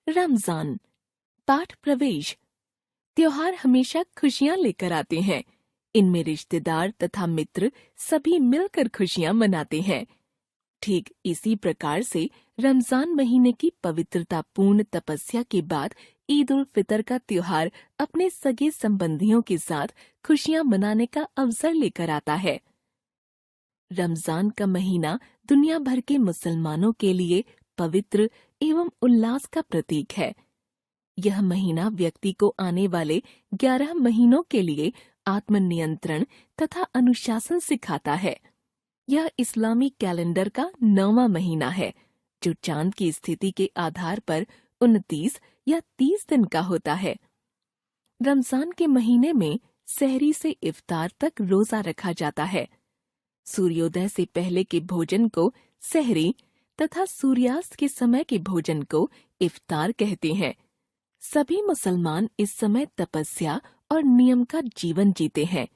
रमजान। पाठ प्रवेश। त्योहार हमेशा खुशियाँ लेकर आते हैं। इनमें रिश्तेदार तथा मित्र सभी मिलकर खुशियाँ मनाते हैं। ठीक इसी प्रकार से रमजान महीने की पवित्रतापूर्ण तपस्या के बाद ईद उल फितर का त्योहार अपने सगे संबंधियों के साथ खुशियाँ मनाने का अवसर लेकर आता है। रमजान का महीना दुनिया भर के मुसलमानों के लिए पवित्र एवं उल्लास का प्रतीक है। यह महीना व्यक्ति को आने वाले 11 महीनों के लिए आत्मनियंत्रण तथा अनुशासन सिखाता है। यह इस्लामी कैलेंडर का 9वां महीना है, जो चांद की स्थिति के आधार पर 29 या 30 दिन का होता है। रमजान के महीने में सहरी से इफ्तार तक रोजा रखा जाता है। सूर्योदय से पहले के भोजन को सहरी तथा सूर्यास्त के समय के भोजन को इफ्तार कहते हैं। सभी मुसलमान इस समय तपस्या और नियम का जीवन जीते हैं।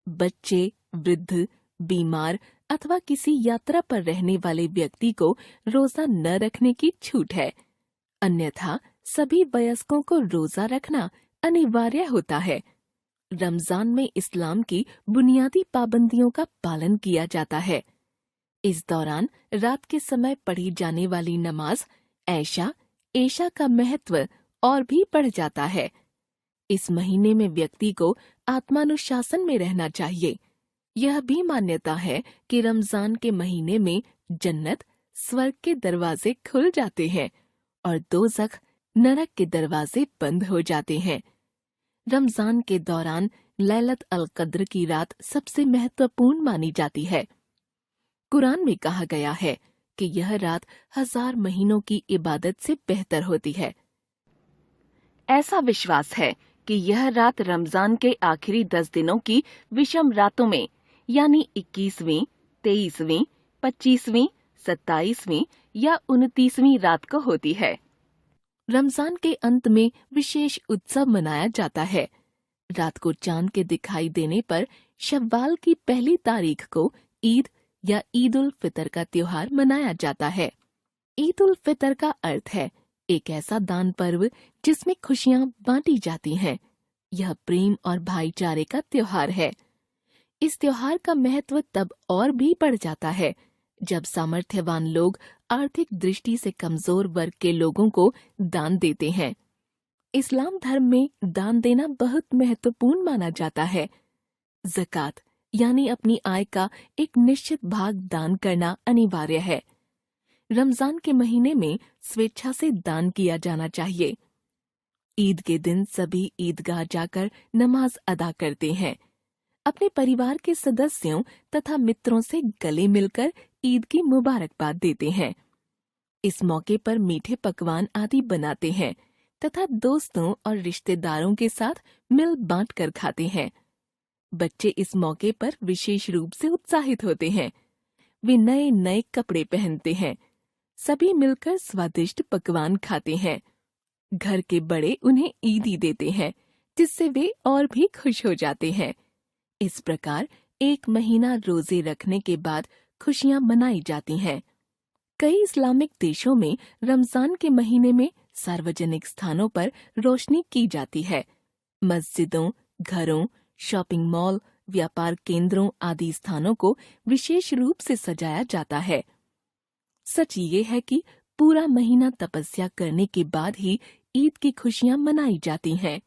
बच्चे, वृद्ध, बीमार अथवा किसी यात्रा पर रहने वाले व्यक्ति को रोजा न रखने की छूट है। अन्यथा सभी वयस्कों को रोजा रखना अनिवार्य होता है। रमजान में इस्लाम की बुनियादी पाबंदियों का पालन किया जाता है। इस दौरान रात के समय पढ़ी जाने वाली नमाज ऐशा का महत्व और भी बढ़ जाता है। इस महीने में व्यक्ति को आत्मानुशासन में रहना चाहिए। यह भी मान्यता है कि रमजान के महीने में जन्नत, स्वर्ग के दरवाजे खुल जाते हैं और दोज़ख, नरक के दरवाजे बंद हो जाते हैं। रमजान के दौरान लैलत अल कद्र की रात सबसे महत्वपूर्ण मानी जाती है। कुरान में कहा गया है कि यह रात 1000 महीनों की इबादत से बेहतर होती है। ऐसा विश्वास है कि यह रात रमजान के आखिरी 10 दिनों की विषम रातों में यानी 21वीं, 23वीं, 25वीं, 27वीं या 29वीं रात को होती है। रमजान के अंत में विशेष उत्सव मनाया जाता है। रात को चांद के दिखाई देने पर शव्वाल की पहली तारीख को ईद या ईद उल फितर का त्योहार मनाया जाता है। ईद उल फितर का अर्थ है एक ऐसा दान पर्व जिसमें खुशियां बांटी जाती हैं। यह प्रेम और भाईचारे का त्योहार है। इस त्योहार का महत्व तब और भी बढ़ जाता है जब सामर्थ्यवान लोग आर्थिक दृष्टि से कमजोर वर्ग के लोगों को दान देते हैं। इस्लाम धर्म में दान देना बहुत महत्वपूर्ण माना जाता है। ज़कात यानी अपनी आय का एक निश्चित भाग दान करना अनिवार्य है। रमजान के महीने में स्वेच्छा से दान किया जाना चाहिए। ईद के दिन सभी ईदगाह जाकर नमाज अदा करते हैं। अपने परिवार के सदस्यों तथा मित्रों से गले मिलकर ईद की मुबारकबाद देते हैं। इस मौके पर मीठे पकवान आदि बनाते हैं तथा दोस्तों और रिश्तेदारों के साथ मिल बांट कर खाते हैं। बच्चे इस मौके पर विशेष रूप से उत्साहित होते हैं। वे नए नए कपड़े पहनते हैं। सभी मिलकर स्वादिष्ट पकवान खाते हैं। घर के बड़े उन्हें ईदी देते हैं, जिससे वे और भी खुश हो जाते हैं। इस प्रकार 1 महीना रोजे रखने के बाद खुशियां मनाई जाती हैं। कई इस्लामिक देशों में रमजान के महीने में सार्वजनिक स्थानों पर रोशनी की जाती है। मस्जिदों, घरों, शॉपिंग मॉल, व्यापार केंद्रों आदि स्थानों को विशेष रूप से सजाया जाता है। सच ये है कि पूरा महीना तपस्या करने के बाद ही ईद की खुशियां मनाई जाती हैं।